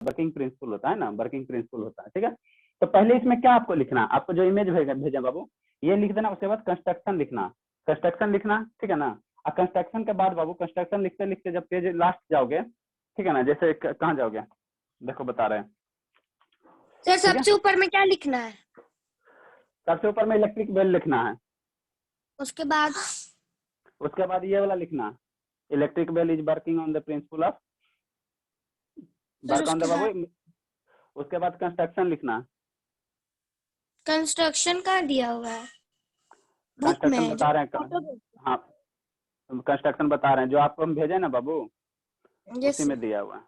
Working principle होता है ना, वर्किंग प्रिंसिपल होता है, ठीक है। तो पहले इसमें क्या आपको लिखना, आपको जो इमेज भेजा बाबू ये लिख देना, उसके बाद कंस्ट्रक्शन लिखना, कंस्ट्रक्शन लिखना, ठीक है ना। और कंस्ट्रक्शन के बाद बाबू कंस्ट्रक्शन लिखते लिखते जब पेज लास्ट जाओगे, ठीक है ना, जैसे कहाँ जाओगे देखो बता रहे हैं सर सबसे ऊपर में क्या लिखना है? सबसे ऊपर में इलेक्ट्रिक बेल लिखना है। उसके बाद ये वाला लिखना, electric bell is working on the principle of work on the बाबू। उसके बाद कंस्ट्रक्शन लिखना। कंस्ट्रक्शन का दिया हुआ है बुक कंस्ट्रक्शन में? बता रहे हैं, हाँ कंस्ट्रक्शन बता रहे हैं जो आपको हम भेजे ना बाबू, उसी में दिया हुआ है।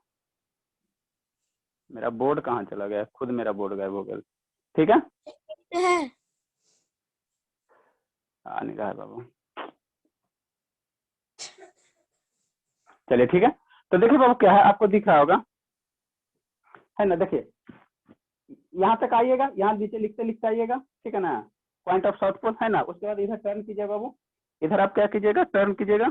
मेरा बोर्ड कहाँ चला गया, खुद मेरा बोर्ड गायब हो गया, ठीक है आने का है बाबू, चलिए ठीक है। तो देखिए बाबू क्या है, आपको दिख रहा होगा है ना, देखिए यहाँ तक आइएगा, यहाँ नीचे लिखते लिखते आइएगा, ठीक है ना, पॉइंट ऑफ साउथ पोल है ना। उसके बाद इधर टर्न कीजिए बाबू, इधर आप क्या कीजिएगा, टर्न कीजिएगा,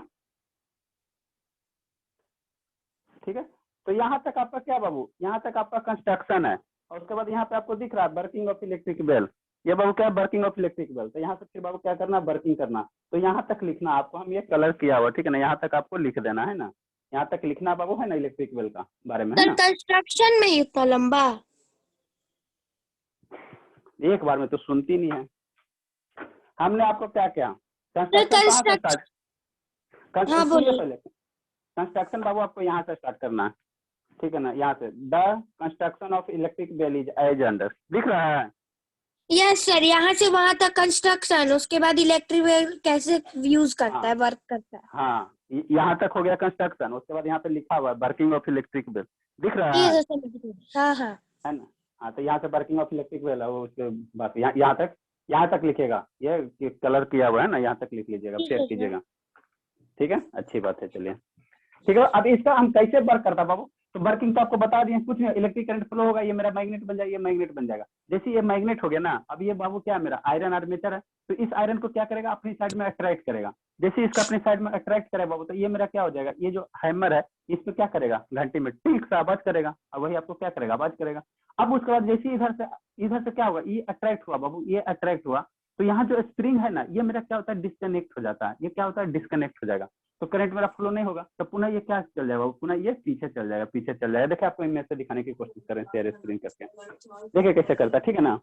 ठीक है। तो यहाँ तक आपका क्या बाबू, यहाँ तक आपका कंस्ट्रक्शन है, और उसके बाद यहाँ पे आपको दिख रहा है वर्किंग ऑफ इलेक्ट्रिक बेल, ये बाबू क्या है, वर्किंग ऑफ इलेक्ट्रिक बेल। तो यहाँ से फिर बाबू क्या करना, वर्किंग करना। तो यहाँ तक लिखना आपको, हम ये कलर किया हुआ, ठीक है ना, यहाँ तक आपको लिख देना है ना, यहाँ तक लिखना बाबू है ना, इलेक्ट्रिक बेल का बारे में है ना। कंस्ट्रक्शन में इतना लंबा एक बार में तो सुनती नहीं है। हमने आपको क्या किया, कंस्ट्रक्शन कहाँ से स्टार्ट, पहले कंस्ट्रक्शन बाबू आपको यहाँ से स्टार्ट करना है, ठीक है ना। यहाँ से the construction of electric bell is as under, दिख रहा है। यस सर, यहाँ से वहां तक कंस्ट्रक्शन, उसके बाद इलेक्ट्रिक बेल कैसे यूज करता है, वर्क करता है। हाँ यहाँ तक हो गया कंस्ट्रक्शन, उसके बाद यहाँ पे लिखा हुआ है वर्किंग ऑफ इलेक्ट्रिक बेल, दिख रहा है। हाँ हाँ है ना, हाँ तो यहाँ से वर्किंग ऑफ इलेक्ट्रिक बेल है वो, उसके बाद यहाँ तक लिखेगा, ये कलर किया हुआ है ना, यहाँ तक लिख लीजिएगा, शेयर कीजिएगा, ठीक है, अच्छी बात है। चलिए ठीक है, अब इसका हम कैसे वर्क करता बाबू, तो वर्किंग तो आपको बता दिए, कुछ नहीं, इलेक्ट्रिक करंट फ्लो होगा, ये मेरा मैग्नेट बन जाएगा, ये मैग्नेट बन जाएगा। जैसे ये मैग्नेट हो गया ना, अब ये बाबू क्या है, मेरा आयरन आर्मेचर है, तो इस आयरन को क्या करेगा, अपनी साइड में अट्रैक्ट करेगा। जैसे इसका अपनी साइड में अट्रैक्ट करेगा बाबू, तो ये मेरा क्या हो जाएगा, ये जो हैमर है इस पे क्या करेगा, घंटी में टिक से आवाज करेगा, और वही आपको क्या करेगा, आवाज करेगा। अब उसके बाद जैसे इधर से क्या होगा, ये अट्रैक्ट हुआ बाबू, ये अट्रैक्ट हुआ, तो यहाँ जो स्प्रिंग है ना, ये मेरा क्या होता है, डिस्कनेक्ट हो जाता है, ये क्या होता है, डिस्कनेक्ट हो जाएगा, तो करंट मेरा फ्लो नहीं होगा, तो पुनः ये क्या चल जाएगा, पुनः ये पीछे चल जाएगा। देखिए आपको इनमें से दिखाने की कोशिश करें, शेयर स्क्रीन करके देखिए कैसे करता है, ठीक है ना।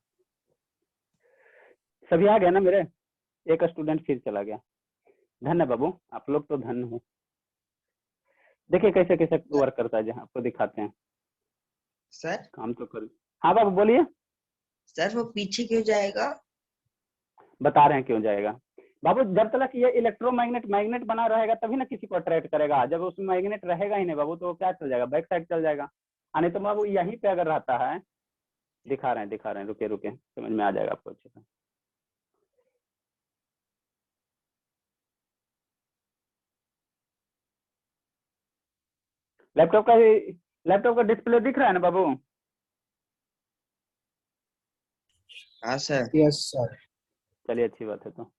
सभी आ गया ना मेरे, एक स्टूडेंट फिर चला गया, धन्य बाबू, आप लोग तो धन्य हो। देखिए कैसे कैसे वर्क करता है, जहाँ आपको दिखाते हैं सर। काम तो कर, हाँ बाबू बोलिए सर वो पीछे क्यों जाएगा, बता रहे हैं क्यों जाएगा बाबू, जब तक ये मैग्नेट बना रहेगा तभी ना किसी को अट्रैक्ट करेगा, जब उसमें मैग्नेट रहेगा ही नहीं बाबू, तो क्या चल जाएगा, बैक साइड चल जाएगा। नहीं तो बाबू यहीं पे अगर रहता है, दिखा रहे हैं, रुके समझ में आ जाएगा आपको अच्छे से। लैपटॉप का डिस्प्ले दिख रहा है ना बाबू? हाँ सर। Yes sir. चलिए अच्छी बात है। तो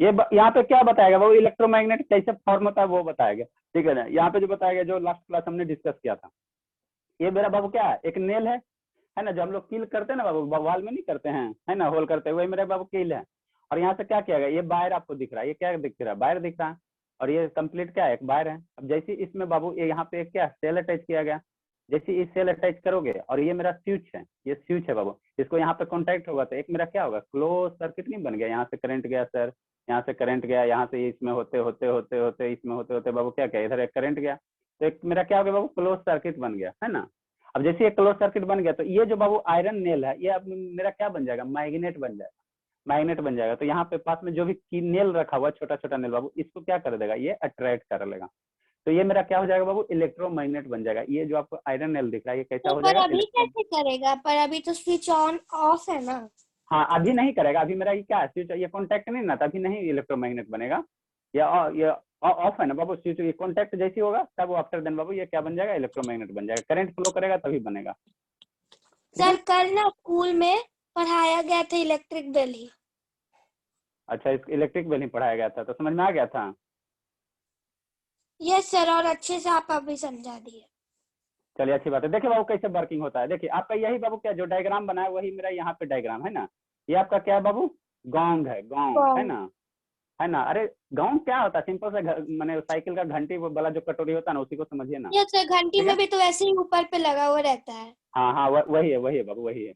ये यहाँ पे क्या बताएगा वो, इलेक्ट्रोमैग्नेट कैसे फॉर्म होता है वो बताएगा, ठीक है ना। यहाँ पे जो बताएगा, जो लास्ट क्लास हमने डिस्कस किया था, ये मेरा बाबू क्या है, एक नेल है ना, जो हम लोग कील करते हैं ना बाबू, वाल में नहीं करते हैं, है ना, होल करते हुए, मेरे बाबू कील है। और यहाँ से क्या किया गया, ये वायर आपको दिख रहा है, ये क्या दिख रहा है, वायर दिख रहा है, और ये कंप्लीट क्या है, एक वायर है। अब जैसे इसमें बाबू ये यहाँ पे क्या सेल अटैच किया गया, जैसे इस सेल अटैच करोगे, और ये मेरा स्विच है, ये स्विच है बाबू, इसको यहाँ पे कॉन्टैक्ट होगा तो एक मेरा क्या होगा, क्लोज सर्किट नहीं बन गया, यहाँ से करंट गया सर, यहाँ से करंट गया, यहाँ से इसमें होते होते इसमें होते बाबू क्या क्या, इधर एक करंट गया, तो एक मेरा क्या हो गया बाबू, क्लोज सर्किट बन गया, है ना। अब जैसे ये क्लोज सर्किट बन गया, तो ये जो बाबू आयरन नेल है, ये अब मेरा क्या बन जाएगा, मैग्नेट बन जाएगा। तो यहाँ पे पास में जो भी नेल रखा हुआ, छोटा छोटा नेल बाबू, इसको क्या कर देगा, ये अट्रैक्ट कर लेगा, तो ये मेरा क्या हो जाएगा बाबू, इलेक्ट्रोमैग्नेट बन जाएगा। ये जो आपको आयरन नेल दिख रहा है, ये कैसा हो जाएगा, अभी कैसे करेगा, पर अभी तो स्विच ऑन ऑफ है ना। हाँ अभी नहीं करेगा, अभी मेरा ये क्या है, स्विच, ये कॉन्टैक्ट नहीं ना, तभी नहीं इलेक्ट्रोमैग्नेट बनेगा, ये ऑफ है ना बाबू, स्विच कॉन्टैक्ट जैसी होगा तब वो आफ्टर देन बाबू ये क्या बन जाएगा, इलेक्ट्रोमैग्नेट बन जाएगा, करंट फ्लो करेगा तभी बनेगा। ठीक है? सर कल ना स्कूल में पढ़ाया गया था इलेक्ट्रिक बेल ही। अच्छा, इस इलेक्ट्रिक बेल ही पढ़ाया गया था, तो समझ में आ गया था। यस सर, और अच्छे से आप अभी समझा दिए। चलिए अच्छी बात है। देखिए बाबू कैसे वर्किंग होता है, देखिए आपका यही बाबू क्या जो डायग्राम बना है वही मेरा यहाँ पे डायग्राम है ना, ये आपका क्या है बाबू, गोंग है, गोंग है ना, है ना। अरे गाउन क्या होता है, सिंपल सा मैंने साइकिल का घंटी वाला जो कटोरी होता है ना, उसी को समझिए ना। यस सर, घंटी ठीक है, में भी तो वैसे ही ऊपर पे लगा हुआ रहता है। हाँ हाँ वही है बाबू, वही है।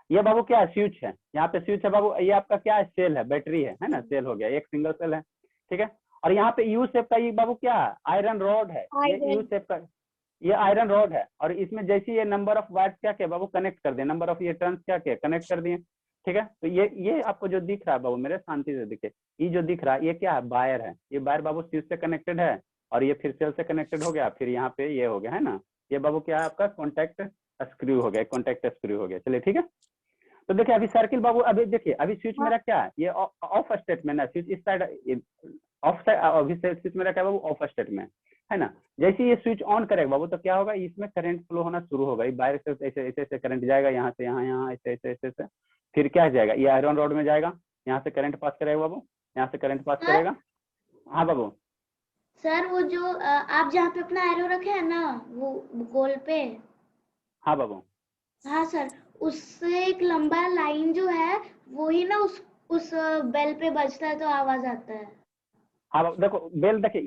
ये बाबू क्या है, स्विच है, यहाँ पे स्विच है बाबू, ये आपका क्या है, सेल है, बैटरी है ना, सेल हो गया, एक सिंगल सेल है। ठीक है, और यहाँ पे यू शेप का ये बाबू क्या है, आयरन रॉड है, ये यू आयरन। शेप का ये आयरन रॉड है, और इसमें जैसे ये नंबर ऑफ वाट्स क्या क्या बाबू कनेक्ट कर दिए, नंबर ऑफ ये टर्न्स क्या क्या कनेक्ट कर दिए। ठीक है, तो ये आपको जो दिख रहा है बाबू मेरे, शांति से दिखे, ये जो दिख रहा है ये क्या है, वायर है, ये वायर बाबू स्विच से कनेक्टेड है, और ये फिर सेल से कनेक्टेड हो गया, फिर यहाँ पे ये हो गया है ना, ये बाबू क्या है आपका कॉन्टैक्ट स्क्रू हो गया, कॉन्टैक्ट स्क्रू हो गया। चलिए ठीक है, तो देखिए अभी सर्किल बाबू, अभी देखिए अभी स्विच मेरा क्या है, ये ऑफ स्टेट में ना, स्विच इस साइड ऑफ साइड, अभी स्विच मेरा क्या बाबू ऑफ स्टेट में है ना। जैसे ये स्विच ऑन करेगा बाबू तो क्या होगा, इसमें करंट फ्लो होना शुरू होगा, वायर से ऐसे ऐसे ऐसे करंट जाएगा, यहाँ से यहाँ, यहाँ ऐसे ऐसे ऐसे ऐसे, फिर क्या जाएगा, ये आयरन रॉड में जाएगा, यहाँ से करंट पास करेगा बाबू, यहाँ से करंट पास करेगा। हाँ बाबू। सर वो जो आप जहाँ पे अपना एरो रखे हैं ना, वो गोल पे। हाँ बाबू। हाँ सर, उससे एक लंबा लाइन जो है वो ही ना उस बेल पे बजता है तो आवाज आता है। हाँ बाबू देखो बेल, देखिए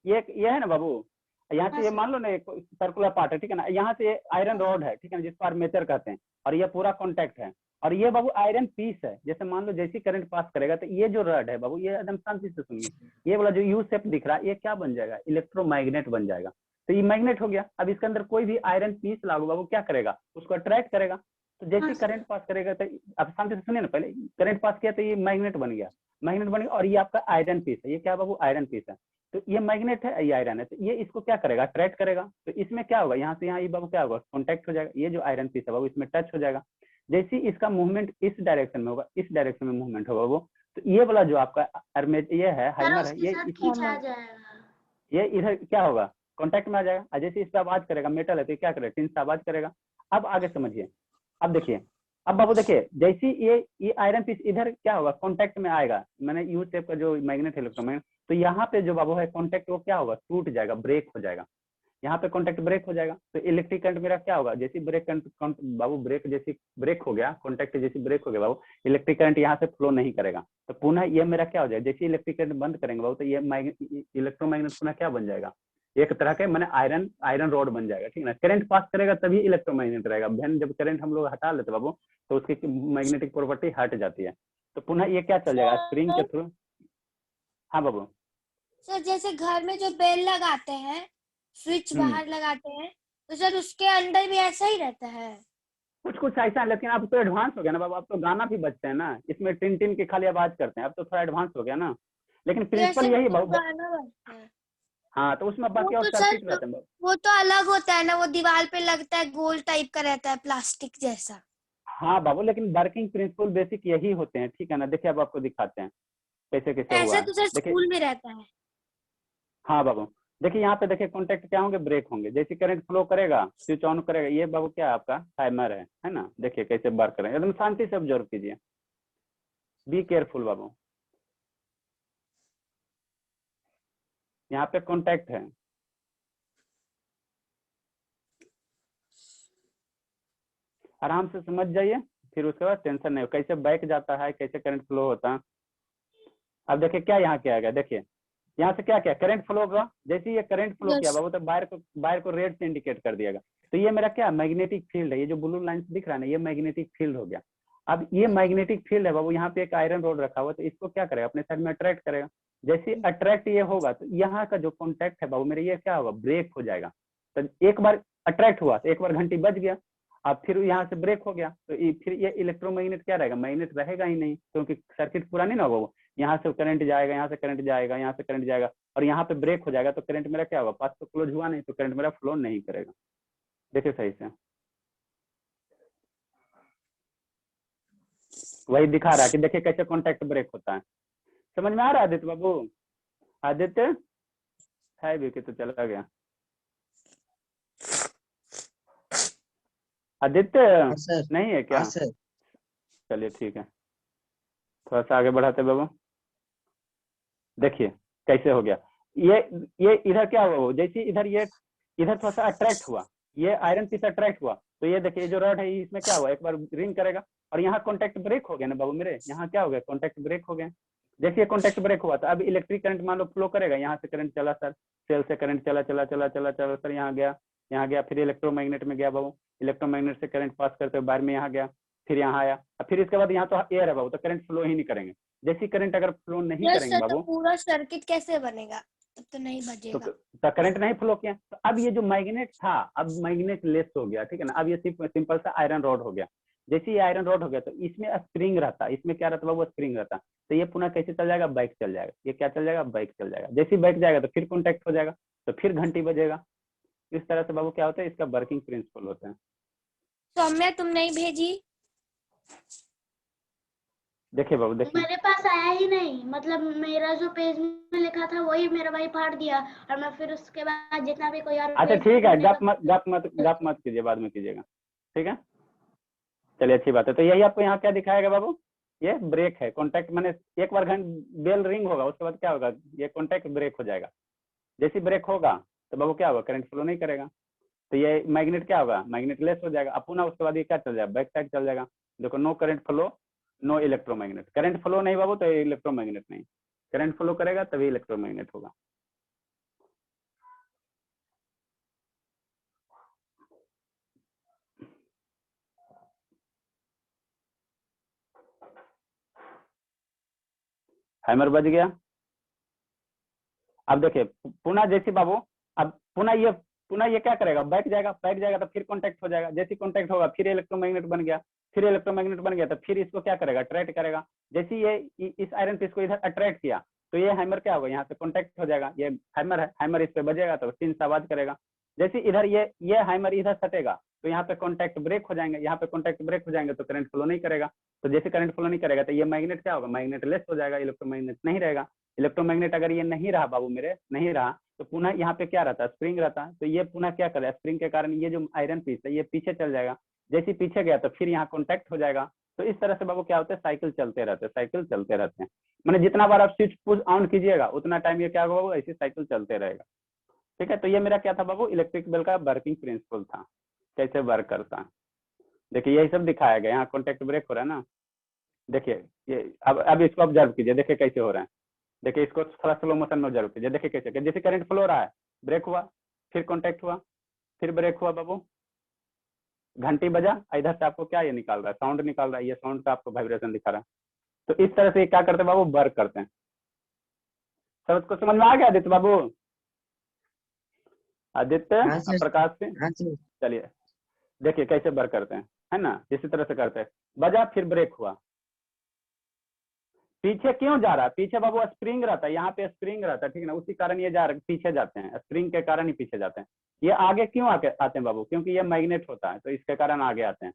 ये है ना बाबू, यहाँ से हाँ ये सर। मान लो ना एक सर्कुलर पार्ट है, ठीक है ना, यहाँ से ये आयरन रॉड है, ठीक है ना, जिसको आर्मेचर कहते हैं, और ये पूरा कॉन्टैक्ट है, और ये बाबू आयरन पीस है, जैसे मान लो जैसे करंट पास करेगा तो ये जो रड है बाबू, ये एकदम शांति से सुनिए, ये वाला जो यू शेप दिख रहा है ये क्या बन जाएगा, इलेक्ट्रोमैग्नेट बन जाएगा। तो ये मैग्नेट हो गया, अब इसके अंदर कोई भी आयरन पीस लागू बाबू क्या करेगा, उसको अट्रैक्ट करेगा, तो जैसे हाँ सर। करंट पास करेगा तो अब शांति से सुनिए ना, पहले करंट पास किया तो ये मैग्नेट बन गया, मैग्नेट बन गया, और ये आपका आयरन पीस है, ये क्या बाबू आयरन पीस है, तो ये मैग्नेट है, ये आयरन है, तो ये इसको क्या करेगा, अट्रैक्ट करेगा, तो इसमें क्या होगा, यहाँ से यहाँ ये बाबू क्या होगा, कॉन्टैक्ट हो जाएगा, ये जो आयरन पीस है बाबू इसमें टच हो जाएगा, जैसे इसका मूवमेंट इस डायरेक्शन में होगा, इस डायरेक्शन में मूवमेंट होगा वो, तो ये वाला जो आपका अरमेज ये है, सर हैमर है, उसके ये साथ इसमें खींचा जाएगा। ये इधर क्या होगा, कॉन्टैक्ट में आ जाएगा, और जैसे इस पर आवाज करेगा, मेटल है तो क्या करेगा, टिन से आवाज करेगा। अब आगे समझिए, अब देखिए, अब बाबू देखिए, जैसी ये आयरन पीस इधर क्या होगा, कॉन्टैक्ट में आएगा, मैंने यू शेप का जो मैग्नेट है इलेक्ट्रोमैग्नेट, तो यहाँ पे जो बाबू है कॉन्टैक्ट वो क्या होगा, टूट जाएगा, ब्रेक हो जाएगा, यहाँ पे कॉन्टैक्ट ब्रेक हो जाएगा, तो इलेक्ट्रिक करंट मेरा क्या होगा, जैसे ब्रेक बाबू ब्रेक जैसी ब्रेक हो गया, कॉन्टैक्ट जैसी ब्रेक हो गया बाबू, इलेक्ट्रिक करंट यहाँ से फ्लो नहीं करेगा, तो पुनः ये मेरा क्या हो जाएगा, जैसे इलेक्ट्रिक करंट बंद करेंगे बाबू तो ये इलेक्ट्रोमैग्नेट पुनः क्या बन जाएगा, एक तरह के मैंने आयरन रॉड बन जाएगा, ठीक है ना, करंट पास करेगा तभी इलेक्ट्रोमैग्नेट रहेगा, बहन जब करंट हम लोग हटा लेते बाबू तो उसकी मैग्नेटिक प्रॉपर्टी हट जाती है, तो पुनः ये क्या चल जाएगा स्प्रिंग के थ्रू। हाँ बाबू। सर जैसे घर में जो बेल लगाते हैं, स्विच बाहर लगाते हैं, तो सर उसके अंदर भी ऐसा ही रहता है। कुछ कुछ ऐसा है, लेकिन अब तो एडवांस हो गया ना बाबू, अब तो गाना भी बजते हैं ना इसमें, टिन टिन की खाली आवाज करते हैं, अब तो थोड़ा एडवांस हो गया ना, लेकिन प्रिंसिपल जैसे यही वो बाबू। गाना बजता है, हाँ तो उसमें वो बाकी और तो सर सर्किट रहते हैं बाबू। वो तो अलग होता है ना, वो दीवार पे लगता है, गोल टाइप का रहता है, प्लास्टिक जैसा। हाँ बाबू, लेकिन वर्किंग प्रिंसिपल बेसिक यही होते हैं, ठीक है ना, देखिए अब आपको दिखाते हैं कैसे कैसे हुआ ऐसा है, तो सर देखिए। स्कूल में रहता है। हाँ बाबू, देखिए यहाँ पे देखिए कॉन्टैक्ट क्या होंगे, ब्रेक होंगे, जैसे करंट फ्लो करेगा स्विच ऑन करेगा, ये बाबू क्या है आपका टाइमर है ना, देखिए कैसे वर्क करेंगे, एकदम शांति से ऑब्जर्व कीजिए, बी केयरफुल बाबू, यहाँ पे कॉन्टैक्ट है, आराम से समझ जाइए, फिर उसके बाद टेंशन नहीं हो, कैसे बैक जाता है, कैसे करंट फ्लो होता है। अब देखिए क्या यहाँ किया गया, देखिए यहाँ से क्या किया, करंट फ्लो होगा, जैसे ये करंट फ्लो किया यस। बाबू तो वायर को रेड से इंडिकेट कर दिएगा, तो ये मेरा क्या मैग्नेटिक फील्ड है, ये जो ब्लू लाइन दिख रहा है ना ये मैग्नेटिक फील्ड हो गया। अब ये मैग्नेटिक फील्ड है बाबू, यहाँ पे एक आयरन रोड रखा हुआ, तो इसको क्या करेगा, अपने साइड में अट्रैक्ट करेगा, जैसे अट्रैक्ट ये होगा तो यहाँ का जो कॉन्टैक्ट है बाबू मेरे, ये क्या होगा, ब्रेक हो जाएगा, तो एक बार अट्रैक्ट हुआ तो एक बार घंटी बज गया, अब फिर यहाँ से ब्रेक हो गया, तो फिर ये इलेक्ट्रोमैग्नेट क्या रहेगा, मैग्नेट रहेगा ही नहीं, क्योंकि सर्किट पूरा नहीं ना होगा, वो यहाँ से करंट जाएगा, यहाँ से करंट जाएगा, यहाँ से करंट जाएगा, और यहाँ पे ब्रेक हो जाएगा, तो करंट मेरा क्या होगा, पास तो क्लोज हुआ नहीं, तो करंट मेरा फ्लो नहीं करेगा। देखिए सही से वही दिखा रहा है कि देखिए कैसे कॉन्टैक्ट ब्रेक होता है, समझ में आ रहा है आदित्य बाबू, आदित्य है भी कि तो चला गया। आदित्य हाँ सर। नहीं है क्या? हाँ सर। चलिए ठीक है, थोड़ा सा आगे बढ़ाते बाबू। देखिए कैसे हो गया ये इधर क्या हुआ, जैसे इधर ये इधर थोड़ा सा अट्रैक्ट हुआ, ये आयरन पीस अट्रैक्ट हुआ, तो ये देखिए जो रॉड है इसमें क्या हुआ, एक बार रिंग करेगा और यहाँ कॉन्टेक्ट ब्रेक हो गया ना बाबू मेरे, यहाँ क्या हो गया, कॉन्टेक्ट ब्रेक हो गया। जैसे ये कॉन्टेक्ट ब्रेक हुआ तो अब इलेक्ट्रिक करंट मान लो फ्लो करेगा, यहाँ से करंट चला सर, सेल से करंट चला चला चला चला चला सर, यहाँ गया, फिर इलेक्ट्रोमैग्नेट में गया बाबू, इलेक्ट्रोमैग्नेट से करंट पास करते हुए बाहर में यहाँ गया, फिर यहाँ आया, फिर इसके बाद यहाँ तो एयर है बाबू, तो करंट फ्लो ही नहीं करेंगे। जैसी करंट अगर फ्लो नहीं यस करेंगे सर, तो बाबू पूरा सर्किट कैसे बनेगा? तब तो नहीं तो बजेगा। करंट नहीं फ्लो किया, तो अब ये जो मैग्नेट था अब मैग्नेट लेस हो गया, ठीक है ना। अब ये सिंपल सा आयरन रॉड हो गया। जैसे ये आयरन रॉड हो गया तो इसमें स्प्रिंग रहता, इसमें क्या रहता बाबू, स्प्रिंग रहता, तो ये पुनः कैसे चल जाएगा, बाइक चल जाएगा। ये क्या चल जाएगा, बाइक चल जाएगा। जैसे ही बाइक जाएगा तो फिर कॉन्टेक्ट हो जाएगा, तो फिर घंटी बजेगा। इस तरह से बाबू क्या होता है, इसका वर्किंग प्रिंसिपल होता है। सौम्या तुम नहीं भेजी? देखिए बाबू देखिए, मेरे पास आया ही नहीं, मतलब मेरा जो पेज में लिखा था वही मेरा भाई फाड़ दिया, और मैं फिर उसके बाद जितना भी कोई और अच्छा पेज ठीक है, ढूंढने गप मत कीजिए, बाद में कीजिएगा, ठीक है। चलिए अच्छी बात है। तो यही आपको यहाँ क्या दिखाएगा बाबू, ये ब्रेक है, कॉन्टैक्ट मैंने एक बार बेल रिंग होगा, उसके बाद क्या होगा, ये कॉन्टैक्ट ब्रेक हो जाएगा। जैसे ब्रेक होगा तो बाबू क्या होगा, करंट फ्लो नहीं करेगा, तो ये मैग्नेट क्या होगा, मैग्नेट लेस हो जाएगा। अब पुनः उसके बाद ये क्या चल जाएगा, बैक साइड चल जाएगा। देखो no current flow no electromagnet, current flow नहीं बाबू तो इलेक्ट्रोमैग्नेट नहीं, करंट फ्लो करेगा तभी इलेक्ट्रोमैग्नेट होगा। हैमर बज गया। अब देखिए पुनः जैसे बाबू, अब पुनः ये क्या करेगा, बैक जाएगा तो फिर कांटेक्ट हो जाएगा। जैसे कांटेक्ट होगा फिर इलेक्ट्रोमैग्नेट बन गया, तो फिर इसको क्या करेगा, अट्रैक्ट करेगा। जैसे ये इस आयरन पीस को इधर अट्रैक्ट किया तो ये हैमर क्या होगा, यहाँ से कांटेक्ट हो जाएगा। ये हैमर है, हैमर इस पे बजेगा तो टिन से आवाज करेगा। जैसे इधर ये हैमर इधर सटेगा तो यहाँ पे कॉन्टैक्ट ब्रेक हो जाएंगे, यहाँ पे कॉन्टैक्ट ब्रेक हो जाएंगे तो करंट फ्लो नहीं करेगा। तो जैसे करंट फ्लो नहीं करेगा तो ये मैग्नेट क्या होगा, मैग्नेट लेस हो जाएगा, इलेक्ट्रोमैग्नेट नहीं रहेगा। इलेक्ट्रोमैग्नेट अगर ये नहीं रहा बाबू मेरे, नहीं रहा तो पुनः यहाँ पे क्या रहता है, स्प्रिंग रहता है। तो ये पुनः क्या करेगा, स्प्रिंग के कारण ये जो आयरन पीस है ये पीछे चल जाएगा। जैसे पीछे गया तो फिर यहाँ कॉन्टैक्ट हो जाएगा। तो इस तरह से बाबू क्या होता है, साइकिल चलते रहते हैं। मैंने जितना बार आप स्विच पुश ऑन कीजिएगा उतना टाइम ये क्या होगा बाबू, ऐसे साइकिल चलते रहेगा। ठीक है, तो ये मेरा क्या था बाबू, इलेक्ट्रिक बेल का वर्किंग प्रिंसिपल था, कैसे वर्क करता है। देखिए यही सब दिखाया गया। यहाँ कॉन्टैक्ट ब्रेक हो रहा है ना, देखिए ये अब इसको ऑब्जर्व कीजिए, देखिए कैसे हो रहा है। देखिए इसको थोड़ा स्लो मोशन में ऑब्जर्व कीजिए, देखिए कैसे, जैसे करंट फ्लो रहा है, ब्रेक हुआ, फिर कॉन्टैक्ट हुआ, फिर ब्रेक हुआ बाबू, घंटी बजा, इधर से आपको क्या ये निकाल रहा है, साउंड निकाल रहा है, ये साउंड का आपको वाइब्रेशन दिखा रहा है। तो इस तरह से क्या करते हैं बाबू, वर्क करते हैं। सब को समझ में आ गया आदित्य बाबू, आदित्य हाँ सर। प्रकाश से। हाँ सर। चलिए देखिए कैसे वर्क करते हैं, है ना, इसी तरह से करते हैं। बजा फिर ब्रेक हुआ, पीछे क्यों जा रहा है, पीछे बाबू स्प्रिंग रहता है, यहाँ पे स्प्रिंग रहता है, ठीक है ना, उसी कारण ये पीछे जाते हैं, स्प्रिंग के कारण ही पीछे जाते हैं। ये आगे क्यों आते हैं बाबू, क्योंकि ये मैग्नेट होता है तो इसके कारण आगे आते हैं।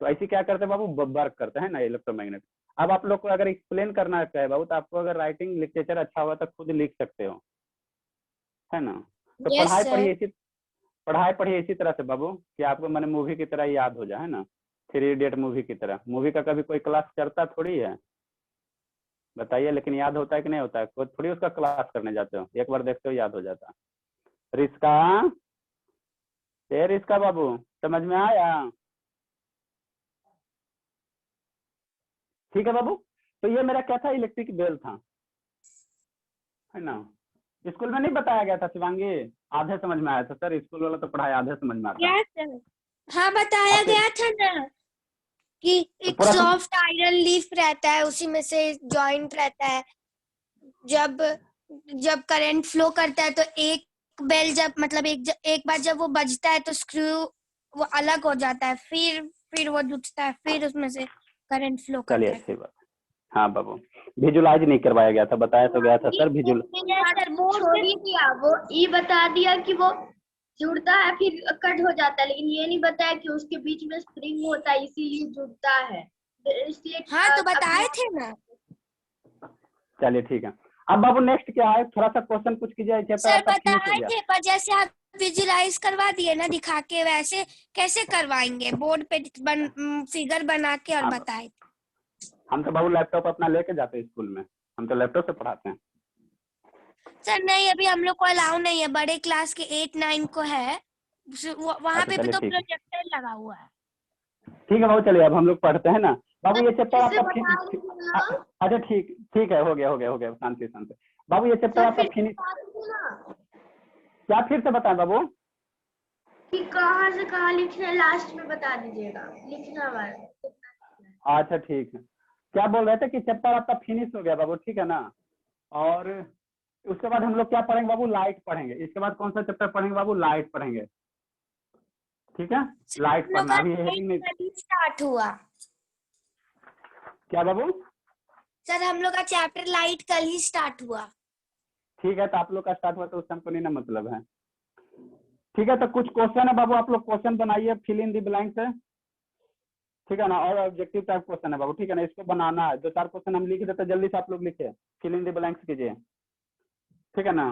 तो ऐसे क्या करते हैं बाबू, वर्क करते हैं ना इलेक्ट्रोमैग्नेट। अब आप लोग को अगर एक्सप्लेन करना है बाबू तो आपको अगर राइटिंग लिटरेचर अच्छा होगा तो खुद लिख सकते हो, है ना। तो Yes, पढ़ाई पढ़िए इसी तरह से बाबू कि आपको मैंने मूवी की तरह याद हो जाए, है ना, 3 इडियट मूवी की तरह। मूवी का कभी कोई क्लास करता थोड़ी है, बताइए, लेकिन याद होता है कि नहीं होता है, कोई थोड़ी उसका क्लास करने जाते हो, एक बार देखते हो याद हो जाता है। रिस्का बाबू समझ में आया, ठीक है बाबू। तो ये मेरा क्या था, इलेक्ट्रिक बेल था, है ना। स्कूल में नहीं बताया गया था शिवांगी, आधे समझ में आया था सर, स्कूल वाला तो पढ़ाया आधे समझ में आता है। yes, sir. हाँ बताया आपको गया था ना कि एक पूरा सॉफ्ट आयरन लीफ रहता है, उसी में से जॉइंट रहता है। जब करंट फ्लो करता है तो एक बेल जब मतलब एक बार जब वो बजता है तो स्क्रू वो अलग हो जाता है, फिर वो जुटता है, फिर उसमें से करंट फ्लो चलिए करता है। अच्छी बात। हाँ बाबू, विजुलाइज नहीं करवाया गया था, बताया तो गया था सर विजुअल। सर वो छोड़ ही दिया, वो ये बता दिया कि वो जुड़ता है फिर कट हो जाता है, लेकिन ये नहीं बताया कि उसके बीच में स्प्रिंग होता है इसीलिए जुड़ता है, इसलिए हाँ तो बताए थे ना। चलिए ठीक है। अब बाबू नेक्स्ट क्या है, थोड़ा सा क्वेश्चन पूछ कीजिए, चैप्टर सर आपका फिनिश हो बताए गया। थे, पर जैसे आप विजुलाइज करवा दिए ना दिखा के, वैसे कैसे करवाएंगे? बोर्ड पे फिगर बना के और हाँ, बताए। हम तो बाबू लैपटॉप अपना लेके जाते हैं स्कूल में, हम तो लैपटॉप से पढ़ाते हैं। सर नहीं, अभी हम लोग को अलाउ नहीं है, बड़े क्लास के 8-9 को है, वहां अच्छा पे भी चलिए तो ठीक है, प्रोजेक्टर लगा हुआ है। ठीक है बाबू, चलिए अब हम लोग पढ़ते हैं ना। बाबू ये चैप्टर फिर से आपका बता दीजिए ना। अच्छा ठीक ठीक है, हो गया हो गया हो गया, शांति शांति। बाबू ये चैप्टर सर आपका फिर से फिनिश, बता दीजिए ना क्या फिर से बताएं बाबू? कि कहाँ से कहाँ लिखना है, लास्ट में बता दीजिएगा लिखना वाला। अच्छा ठीक है, क्या बोल रहे थे कि चैप्टर आपका फिनिश हो गया बाबू, ठीक है ना। और उसके बाद हम लोग क्या पढ़ेंगे बाबू, लाइट पढ़ेंगे। इसके बाद कौन सा चैप्टर पढ़ेंगे बाबू, लाइट पढ़ेंगे, ठीक है। लाइट हम लोग पढ़ना का अभी हेडिंग में। स्टार्ट हुआ। क्या बाबू? सर हम लोग का चैप्टर लाइट कल ही स्टार्ट हुआ। ठीक है, तो आप लोग का स्टार्ट हुआ तो उससे हमको नहीं ना मतलब है। ठीक है, तो कुछ क्वेश्चन है बाबू, आप लोग क्वेश्चन बनाइए, फिल इन दी ब्लैंक्स है, ठीक है ना। और ऑब्जेक्टिव टाइप क्वेश्चन है बाबू, ठीक है ना, इसको बनाना है। 2-4 क्वेश्चन हम लिख देते, जल्दी से आप लोग लिखिए, फिल इन दी ब्लैंक्स कीजिए, ठीक है ना।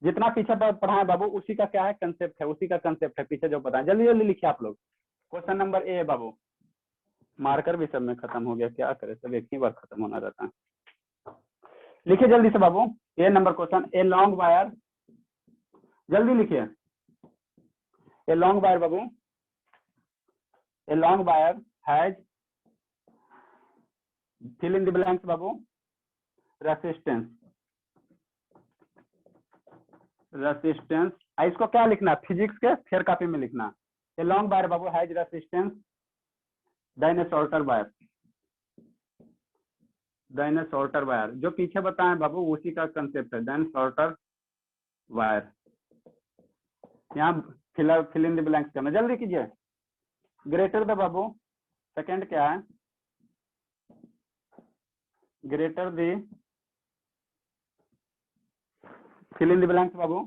जितना पीछे पढ़ा है बाबू उसी का क्या है, कंसेप्ट है, उसी का कंसेप्ट है पीछे जो पढ़ा है। जल्दी जल्दी लिखिए आप लोग। Question number A Babu, marker भी सब में खत्म हो गया, क्या करे, सब एक ही बार खत्म होना रहता है। लिखिए जल्दी से बाबू, A number question, a long wire, जल्दी लिखिए। ए लॉन्ग वायर बाबू, a long wire has, fill in the blanks बाबू, रेसिस्टेंस, रेसिस्टेंस। इसको क्या लिखना है, फिजिक्स के फेयर कॉपी में लिखना। ए लॉन्ग वायर बाबू has resistance than a shorter wire, than a shorter wire, जो पीछे बताएं बाबू उसी का कंसेप्ट है, देन शॉर्टर वायर। यहाँ फिल इन द ब्लैंक्स करना, जल्दी कीजिए। ग्रेटर द बाबू, सेकंड क्या है, greater the, fill in the blanks बाबू,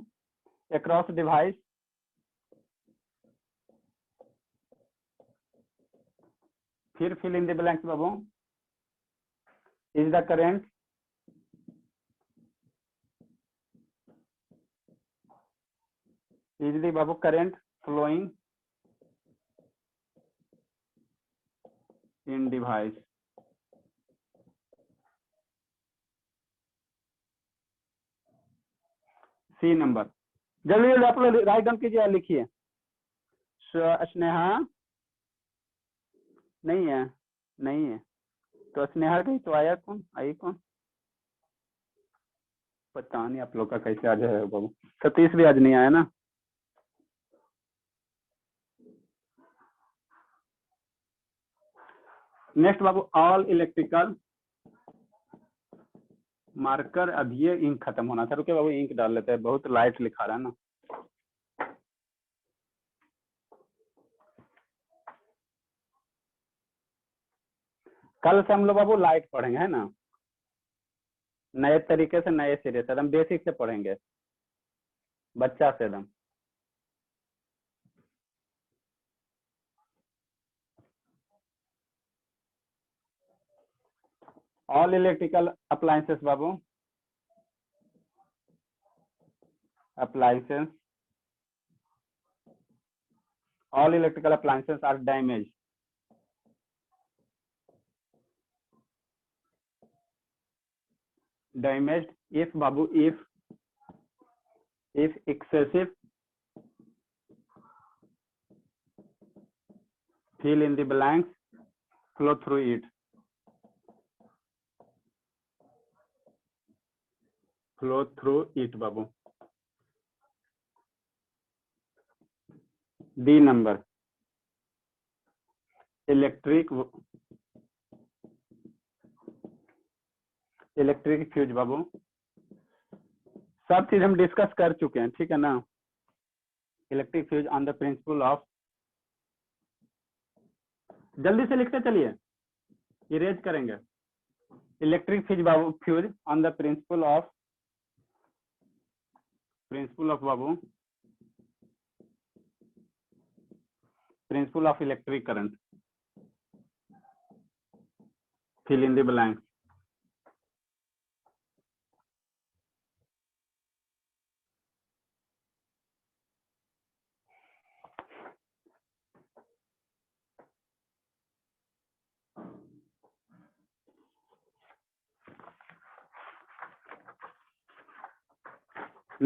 अक्रॉस डिवाइस, फिर फिल इन द ब्लैंक्स बाबू, is the current, is the बाबू current flowing in device. C number, जल्दी जल्दी आप लोग राइट डाउन कीजिए, लिखिए। स्नेहा नहीं है, नहीं है, तो स्नेहा गई तो आया कौन, आई कौन, पता नहीं आप लोग का कैसे आज है बाबू। सतीश भी आज नहीं आया ना। नेक्स्ट बाबू, ऑल इलेक्ट्रिकल मार्कर, अब ये इंक खत्म होना था, रुके बाबू इंक डाल लेते हैं, बहुत लाइट लिखा रहा है ना। कल से हम लोग बाबू लाइट पढ़ेंगे, है ना, नए तरीके से, नए सिरे से, एकदम बेसिक से पढ़ेंगे, बच्चा से एकदम। All electrical appliances Babu, appliances, all electrical appliances are damaged, damaged if babu, if excessive, fill in the blanks, flow through it, flow through it babu। D number, electric fuse बाबू, सब चीज हम discuss कर चुके हैं, ठीक है ना। Electric fuse on the principle of, जल्दी से लिखते चलिए, इरेज करेंगे। इलेक्ट्रिक फ्यूज बाबू, fuse on the principle of बाबू, principle of electric current, fill in the blanks।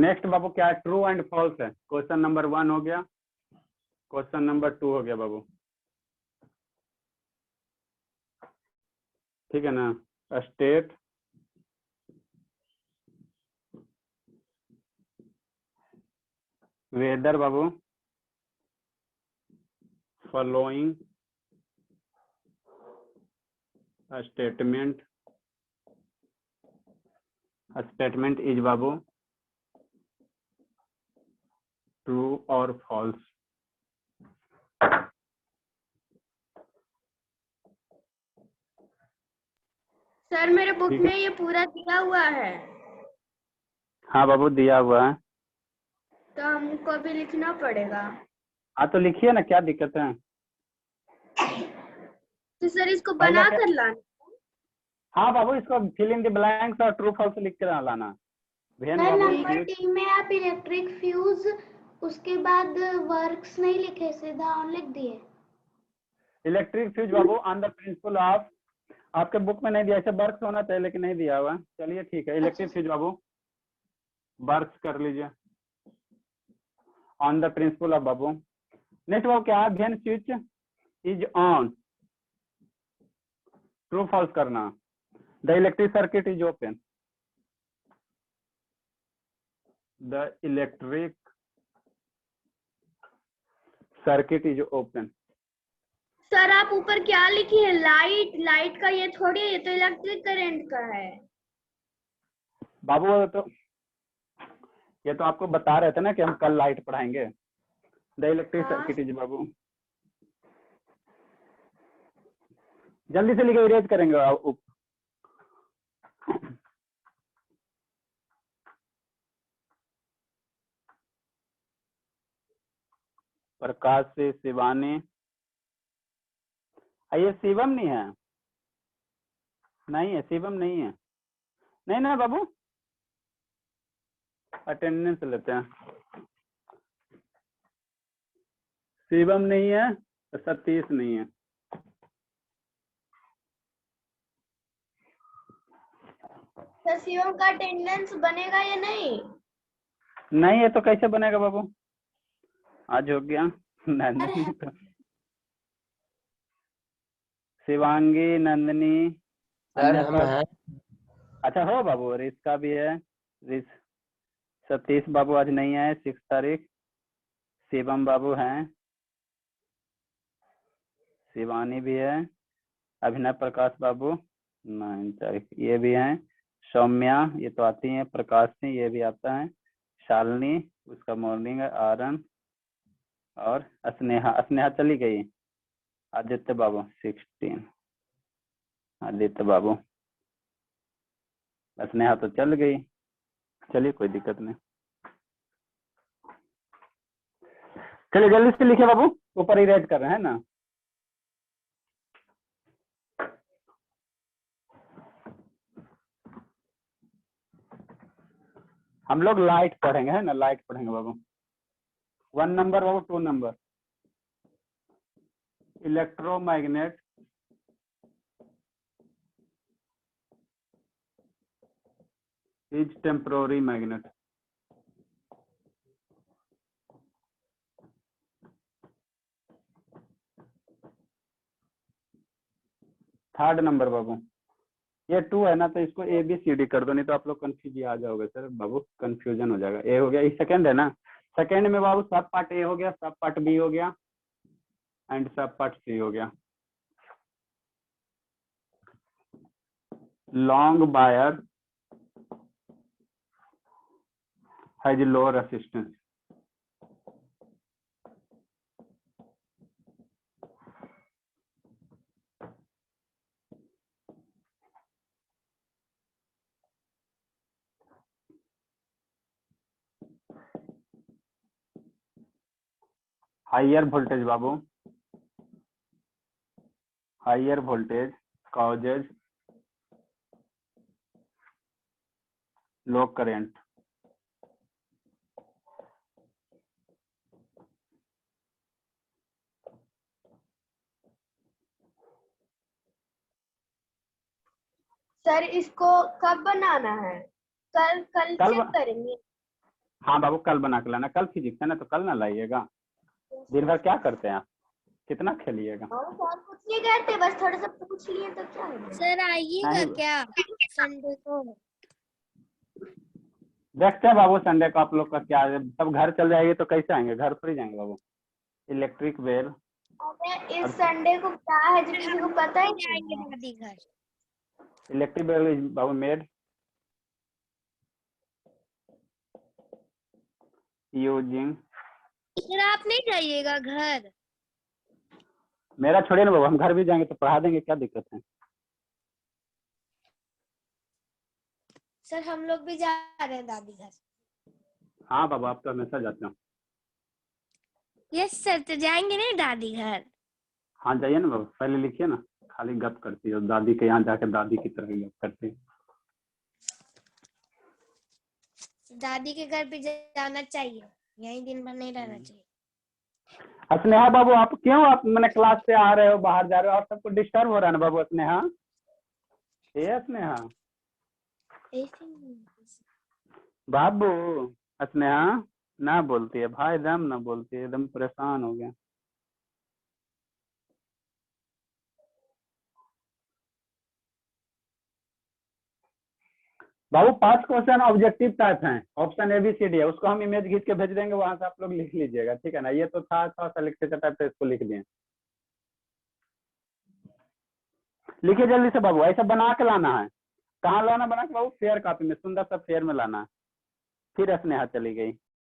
Next बाबू क्या है, ट्रू एंड फॉल्स है। क्वेश्चन नंबर 1 हो गया, क्वेश्चन नंबर 2 हो गया बाबू, ठीक है ना। State whether Babu following statement is Babu true और फॉल्स। सर मेरे बुक ठीक है। में ये पूरा दिया हुआ है, हाँ बाबू दिया हुआ है। तो हमको अभी लिखना पड़ेगा। हाँ तो लिखिए ना, क्या दिक्कत है। तो सर इसको पहले बना क्या, कर लाना। हाँ बाबू इसको फिल इन द ब्लैंक्स और ट्रू फॉल्स लिख कर लाना। भेन सर बाबू नंबर फ्यूज, 3 में आप इलेक्ट्रिक फ्यूज उसके बाद वर्क्स नहीं लिखे, सीधा ऑन लिख दिए। Electric fuse Babu on the principle of, आपके बुक में नहीं दिया, ऐसे वर्क्स होना चाहिए लेकिन नहीं दिया हुआ। चलिए ठीक है, इलेक्ट्रिक फ्यूज बाबू वर्क्स कर लीजिए ऑन द प्रिंसिपल ऑफ बाबू। नेक्स्ट बाबू क्या है, when switch is on, true false करना। The electric circuit is open, the electric circuit is open. Sir आप ऊपर क्या लिखी है, लाइट? लाइट का ये थोड़ी है, ये तो इलेक्ट्रिक करंट का है। बाबू तो ये तो आपको बता रहे थे ना कि हम कल लाइट पढ़ाएंगे। द इलेक्ट्रिक हाँ। सर्किट इज बाबू, जल्दी से लिखे, इरेज करेंगे प्रकाश से शिवानी, ये शिवम नहीं है, नहीं है शिवम नहीं है, नहीं ना बाबू, अटेंडेंस लेते हैं। शिवम नहीं है, सतीश नहीं है। सर शिवम का अटेंडेंस बनेगा या नहीं? नहीं है तो कैसे बनेगा बाबू, आज हो गया। नंदनी तो शिवांगी नंदनी सर हम अन्य हैं। अच्छा हो बाबू, रिस का भी है, रिस सतीश बाबू आज नहीं है 6 तारीख, शिवम बाबू हैं, शिवानी भी है, अभिनव प्रकाश बाबू 9 तारीख ये भी हैं, सौम्या ये तो आती हैं, प्रकाश सिंह ये भी आता है, शालिनी उसका मॉर्निंग है, आरन और स्नेहा, स्नेहा चली गई। आदित्य बाबू 16, आदित्य बाबू, स्नेहा तो चल गई। चलिए कोई दिक्कत नहीं, चलिए जल्दी से लिखे बाबू, ऊपर इरेज कर रहे हैं ना। हम लोग लाइट पढ़ेंगे है ना, लाइट पढ़ेंगे बाबू। 1 नंबर बाबू, 2 number, electromagnet is temporary magnet. Third number बाबू, ये 2 है ना तो इसको ABCD कर दो, नहीं तो आप लोग कंफ्यूज आ जाओगे सर बाबू, कंफ्यूजन हो जाएगा। ए हो गया, ये सेकंड है ना, सेकंड में बाबू सब पार्ट ए हो गया, सब पार्ट बी हो गया एंड सब पार्ट सी हो गया। Long wire has low resistance, higher voltage Babu, higher voltage causes low current. Sir इसको कब बनाना है? कल कल चेक करेंगे। हाँ बाबू कल बना के लाना, कल फिजिक्स है ना तो कल ना लाइएगा। दिन भर क्या करते हैं आप, कितना खेलिएगा? और फोन पूछने गए थे, बस थोड़ा सा पूछ लिए तो क्या हो गया। सर आइएगा नहीं। क्या संडे को? देखते हैं बाबू संडे को आप लोग का क्या है, सब घर चल जाएंगे तो कैसे आएंगे, घर थोड़ी जाएंगे बाबू। इलेक्ट्रिक बेल अबे इस संडे को क्या है जो किसी को पता ही नहीं आएंगे है। दादी घर। इलेक्ट्रिक बेल बाबू मेड यूजिंग। सर आप नहीं जाइएगा घर? मेरा छोड़िए ना बाबू, हम घर भी जाएंगे तो पढ़ा देंगे, क्या दिक्कत है? सर हम लोग भी जा रहे हैं दादी घर। हाँ बाबू आप तो हमेशा जाते हो। यस सर, तो जाएंगे नहीं दादी घर? हाँ जाइए ना बाबू, पहले लिखिए ना, खाली गप करती हो दादी के यहाँ जाकर, दादी की तरह गप करती है। दादी के घर भी जाना चाहिए, यही दिन भर नहीं रहना चाहिए। स्नेहा बाबू आप क्यों, आप मैंने क्लास से आ रहे हो बाहर जा रहे हो, आप सबको डिस्टर्ब हो रहा है ना बाबू। स्नेहा ये स्नेहा बाबू, स्नेहा ना बोलती है भाई, एकदम ना बोलती है, एकदम परेशान हो गया। बाबू 5 क्वेश्चन ऑब्जेक्टिव टाइप हैं, ऑप्शन ABCD है, उसको हम इमेज खींच के भेज देंगे, वहां से आप लोग लिख लीजिएगा, ठीक है ना। ये तो था थोड़ा सा लिखते टाइप, तो इसको लिख दिए। लिखिए जल्दी से बाबू, ऐसा बना के लाना है। कहाँ लाना बना के बाबू? फेयर कॉपी में, सुंदर सा फेयर में लाना है। फिर स्नेहा चली गई।